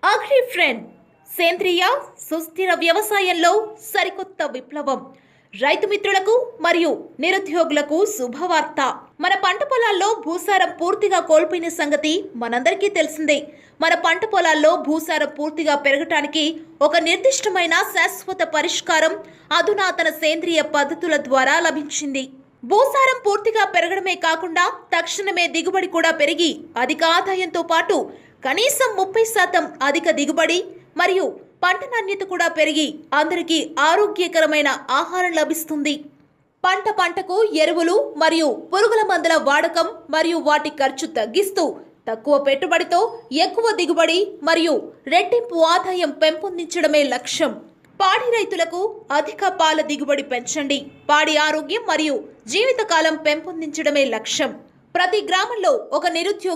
Agri friend సేంద్రియ సుస్థిర వ్యవసాయంలో సరికొత్త విప్లవం. రైతు మిత్రులకు మరియు నిరుద్యోగులకు శుభవార్త. మన పంట పొలాల్లో భూసారం పూర్తిగా కోల్పోయిన సంగతి మనందరికీ తెలిసిందే. మన పంట పొలాల్లో భూసారం పూర్తిగా పెరగటానికి ఒక నిర్దిష్టమైన శాశ్వత పరిష్కారం అధునాతన సేంద్రియ పద్ధతుల ద్వారా లభించింది. భూసారం పూర్తిగా పెరగడమే కాకుండా తక్షణమే దిగుబడి కూడా పెరిగి అధిక ఆదాయంతో పాటు కనీసం 30% అధిక దిగుబడి మరియు పంట నాణ్యత కూడా పెరిగి అందరికీ ఆరోగ్యకరమైన ఆహారం లభిస్తుంది. పంటకు ఎరువులు మరియు పురుగుల మందుల వాడకం మరియు వాటి ఖర్చు తగ్గిస్తూ తక్కువ పెట్టుబడితో ఎక్కువ దిగుబడి మరియు రెట్టింపు ఆదాయం పెంపొందించడమే లక్ష్యం. పాడి రైతులకు అధిక పాల దిగుబడి పెంచండి. పాడి ఆరోగ్యం మరియు జీవితకాలం పెంపొందించడమే లక్ష్యం. ప్రతి గ్రామంలో ఒక నిరుద్యోగి